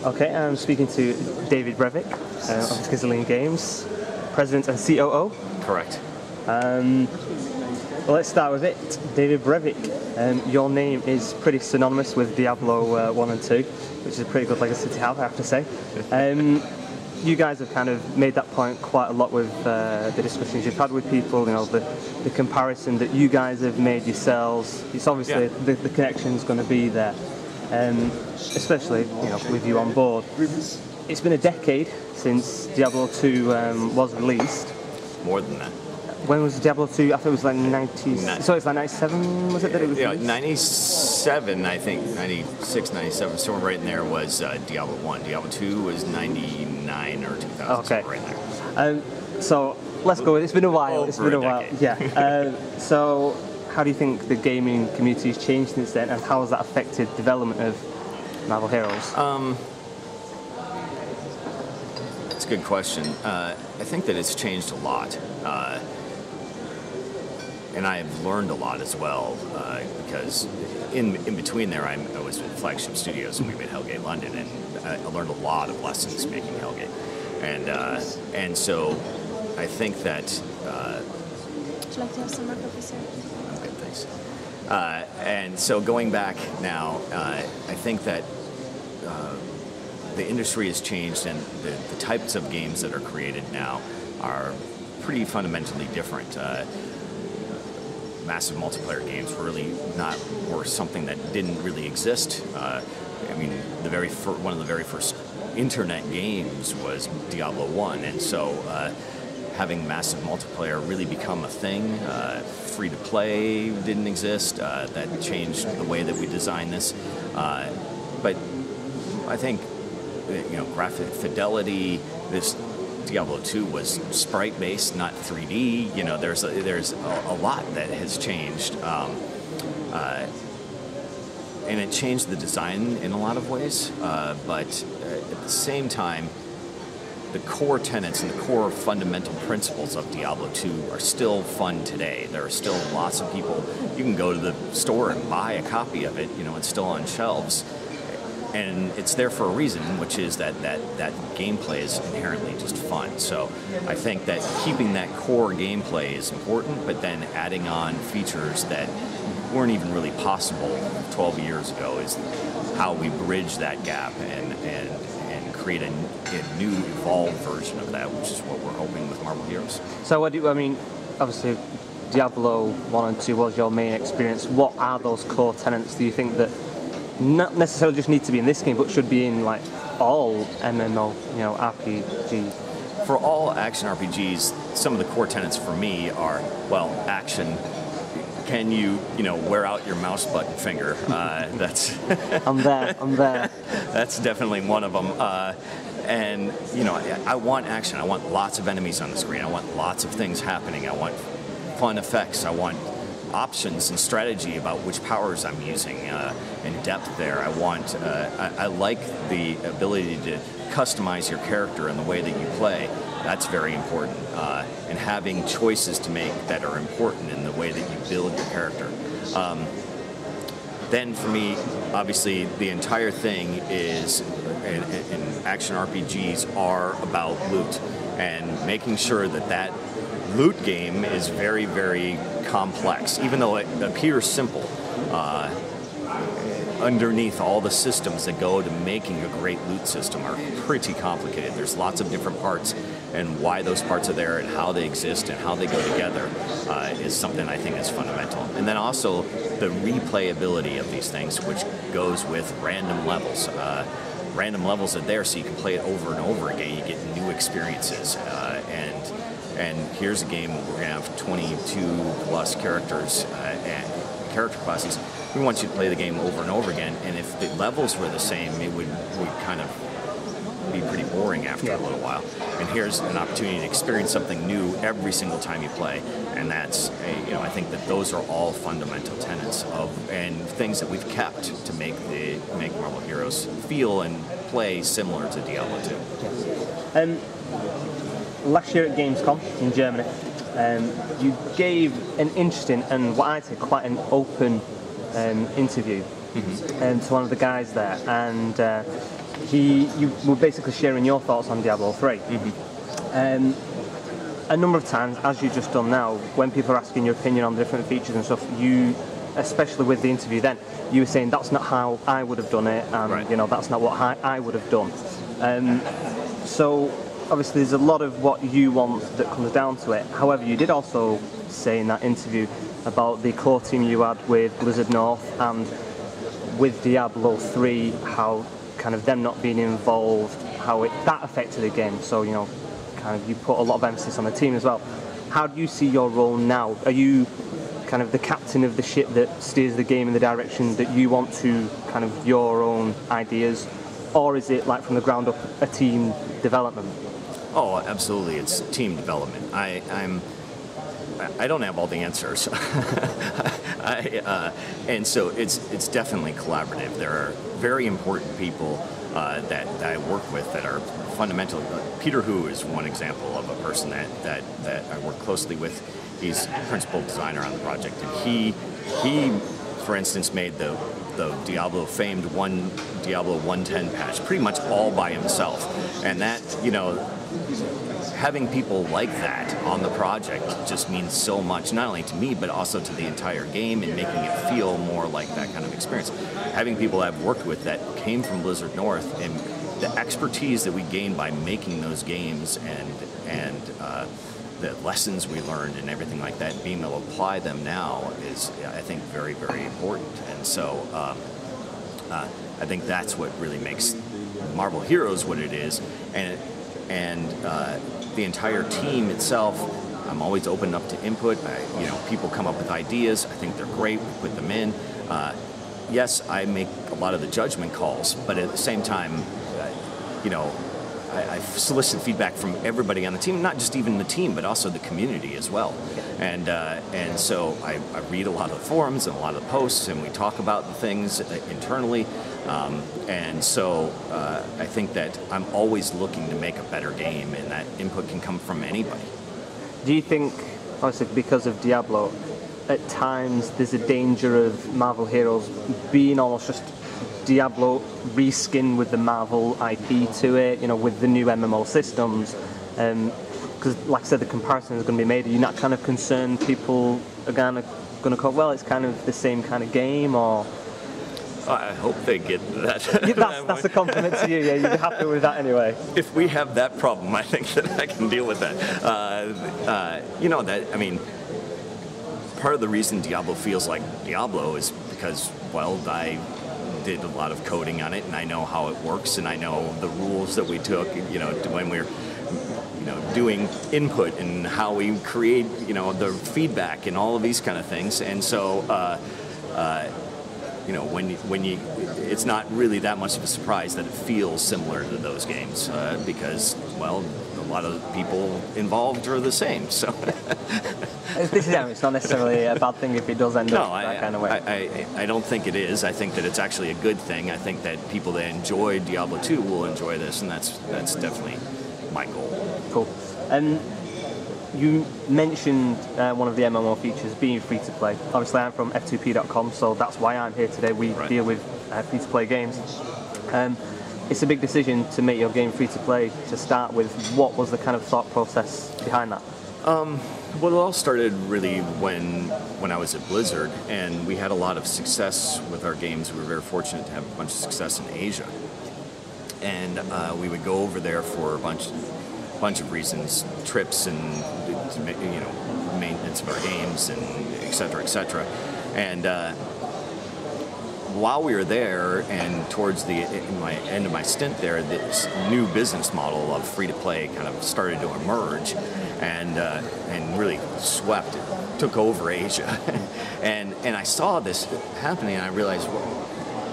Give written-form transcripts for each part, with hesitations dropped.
Okay, I'm speaking to David Brevik of Skizzaline Games, President and COO. Correct. Well, let's start with it. David Brevik, your name is pretty synonymous with Diablo 1 and 2, which is a pretty good legacy to have, I have to say. You guys have kind of made that point quite a lot with the discussions you've had with people, you know, the comparison that you guys have made yourselves. It's obviously the connection's going to be there, especially, you know, with you on board. It's been a decade since Diablo 2 was released. More than that. When was Diablo 2? I thought it was like 90. So it's like 97, was it that it was? Yeah, 97, I think, 96, 97, somewhere right in there was Diablo 1. Diablo 2 was 99 or 2000, okay. Right in there. So let's go. It's been a while. It's been a while. Decade. Yeah. So how do you think the gaming community has changed since then, and how has that affected development of Marvel Heroes? That's a good question. I think that it's changed a lot. And I've learned a lot as well, because in between there, I was with Flagship Studios and we made Hellgate London, and I learned a lot of lessons making Hellgate, and so I think that. Would you like to have some more coffee, sir? Okay, thanks. And so going back now, I think that the industry has changed, and the types of games that are created now are pretty fundamentally different. Massive multiplayer games were something that didn't really exist. I mean, one of the very first internet games was Diablo 1, and so having massive multiplayer really become a thing. Free to play didn't exist. That changed the way that we design this. But I think, you know, graphic fidelity, this Diablo 2 was sprite-based, not 3D. You know, there's a lot that has changed, and it changed the design in a lot of ways. But at the same time, the core tenets and the core fundamental principles of Diablo 2 are still fun today. There are still lots of people. You can go to the store and buy a copy of it. You know, it's still on shelves. And it's there for a reason, which is that gameplay is inherently just fun. So I think that keeping that core gameplay is important, but then adding on features that weren't even really possible 12 years ago is how we bridge that gap and create a new evolved version of that, which is what we're hoping with Marvel Heroes. So what do you, I mean, obviously Diablo 1 and 2 was your main experience. What are those core tenets, do you think, that not necessarily just need to be in this game, but should be in like all MMO, you know, RPGs? For all action RPGs, some of the core tenets for me are, well, action. Can you know, wear out your mouse button finger? That's I'm there. That's definitely one of them. And you know, I want action. I want lots of enemies on the screen. I want lots of things happening. I want fun effects. I want options and strategy about which powers I'm using, and depth there. I like the ability to customize your character in the way that you play. That's very important, and having choices to make that are important in the way that you build your character. Then for me, obviously, the entire thing is, and action RPGs are about loot, and making sure that that loot game is very, very complex. Even though it appears simple, underneath all the systems that go to making a great loot system are pretty complicated. There's lots of different parts, and why those parts are there and how they exist and how they go together is something I think is fundamental. And then also the replayability of these things, which goes with random levels. Random levels are there so you can play it over and over again. You get new experiences, and here's a game where we're going to have 22 plus characters and character classes. We want you to play the game over and over again, and if the levels were the same, it would kind of be pretty boring after a little while. And here's an opportunity to experience something new every single time you play, and that's, you know, I think that those are all fundamental tenets of, and things that we've kept to make Marvel Heroes feel and play similar to Diablo 2. Yes. Last year at Gamescom in Germany, you gave an interesting and what I'd say quite an open interview to one of the guys there, and you were basically sharing your thoughts on Diablo 3. A number of times, as you've just done now, when people are asking your opinion on different features and stuff, you, especially with the interview then, you were saying that's not how I would have done it, and you know, that's not what I would have done. So obviously there's a lot of what you want that comes down to it. However, you did also say in that interview about the core team you had with Blizzard North and with Diablo 3, how kind of them not being involved, how that affected the game. So, you know, kind of you put a lot of emphasis on the team as well. How do you see your role now? Are you kind of the captain of the ship that steers the game in the direction that you want to, kind of your own ideas, or is it like from the ground up a team development? Oh, absolutely, it's team development. I don't have all the answers, and so it's definitely collaborative. There are very important people that I work with that are fundamental. Peter Hu is one example of a person that I work closely with. He's principal designer on the project, and he for instance, made the Diablo famed Diablo 110 patch pretty much all by himself, and that, you know, having people like that on the project just means so much, not only to me, but also to the entire game and making it feel more like that kind of experience. Having people I've worked with that came from Blizzard North, and the expertise that we gained by making those games and the lessons we learned and everything like that, being able to apply them now is, I think, very, very important. And so I think that's what really makes Marvel Heroes what it is. And the entire team itself, I'm always open up to input. You know, people come up with ideas. I think they're great. We put them in. Yes, I make a lot of the judgment calls, but at the same time, you know, I solicit feedback from everybody on the team, not just even the team, but also the community as well. And so I read a lot of the forums and a lot of the posts, and we talk about the things internally. And so I think that I'm always looking to make a better game, and that input can come from anybody. Do you think, obviously because of Diablo, at times there's a danger of Marvel Heroes being almost just Diablo reskin with the Marvel IP to it, you know, with the new MMO systems? Because, like I said, the comparison is going to be made. Are you not kind of concerned people are going to call, well, it's kind of the same kind of game, or? I hope they get that. Yeah, that's a compliment to you. Yeah, you're happy with that anyway. If we have that problem, I think that I can deal with that. You know, that, I mean, part of the reason Diablo feels like Diablo is because, well, I did a lot of coding on it, and I know how it works, and I know the rules that we took, you know, when we're, you know, doing input and how we create, you know, the feedback and all of these kind of things. And so, you know, when you, it's not really that much of a surprise that it feels similar to those games, because, well, a lot of people involved are the same. So. It's not necessarily a bad thing if it does end up that kind of way. I don't think it is. I think that it's actually a good thing. I think that people that enjoy Diablo 2 will enjoy this, and that's definitely my goal. Cool. You mentioned one of the MMO features being free to play. Obviously, I'm from f2p.com, so that's why I'm here today. We deal with free to play games. It's a big decision to make your game free to play to start with. What was the kind of thought process behind that? Well, it all started really when I was at Blizzard, and we had a lot of success with our games. We were very fortunate to have a bunch of success in Asia, and we would go over there for a bunch of reasons, trips and, you know, maintenance of our games and et cetera, and while we were there and towards the end of my stint there, this new business model of free-to-play kind of started to emerge, and really swept, took over Asia, and I saw this happening, and I realized, well,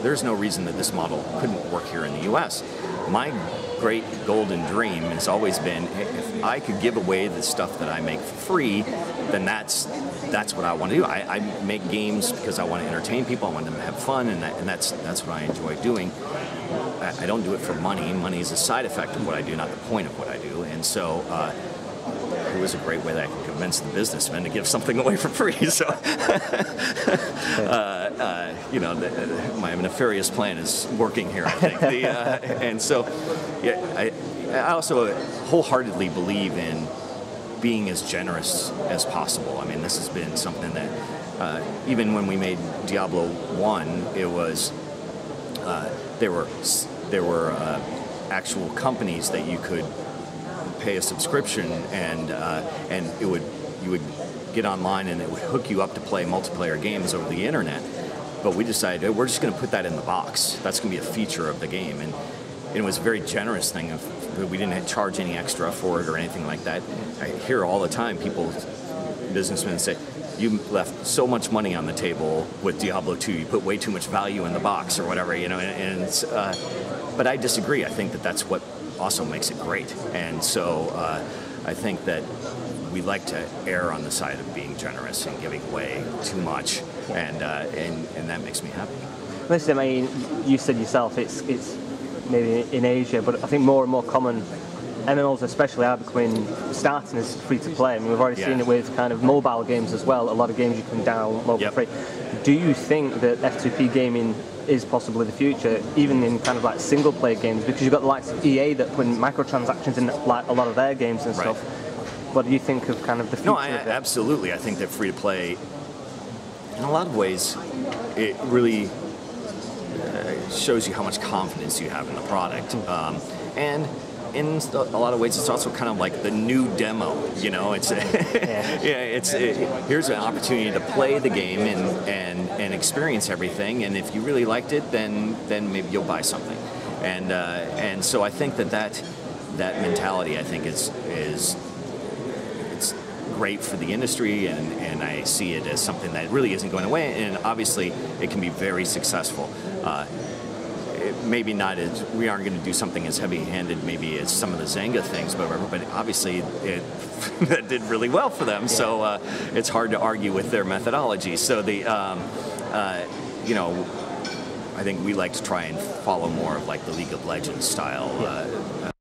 there's no reason that this model couldn't work here in the U.S. My great golden dream has always been, if I could give away the stuff that I make for free, then that's what I want to do. I make games because I want to entertain people, I want them to have fun, and that's what I enjoy doing. I don't do it for money. Money is a side effect of what I do, not the point of what I do. And so it was a great way that I could convince the businessmen to give something away for free. So, you know, my nefarious plan is working here, I think. And so, yeah, I also wholeheartedly believe in being as generous as possible. I mean, this has been something that, even when we made Diablo 1, it was, there were actual companies that you could pay a subscription, and you would get online and it would hook you up to play multiplayer games over the internet. But we decided, hey, we're just going to put that in the box. That's going to be a feature of the game, and it was a very generous thing. We didn't charge any extra for it or anything like that. I hear all the time businessmen say, you left so much money on the table with Diablo 2. You put way too much value in the box or whatever, you know. And it's, but I disagree. I think that that's what also makes it great. And so I think that we like to err on the side of being generous and giving away too much, and that makes me happy. Listen, I mean, you said yourself, it's maybe in Asia, but I think more and more common MMOs especially are starting as free to play. I mean, we've already seen it with kind of mobile games as well. A lot of games you can download for free. Do you think that F2P gaming is possibly the future, even in kind of like single player games? Because you've got the likes of EA that put microtransactions in like a lot of their games and stuff. What do you think of kind of the future? No, absolutely. I think that free to play, in a lot of ways, it really shows you how much confidence you have in the product. And in a lot of ways, it's also kind of like the new demo. You know, it's here's an opportunity to play the game and experience everything. And if you really liked it, then maybe you'll buy something. And so I think that mentality, I think, is it's great for the industry, and I see it as something that really isn't going away. And obviously, it can be very successful. Maybe not as, we aren't going to do something as heavy-handed maybe as some of the Zynga things, but obviously that did really well for them. So it's hard to argue with their methodology. So the you know, I think we like to try and follow more of like the League of Legends style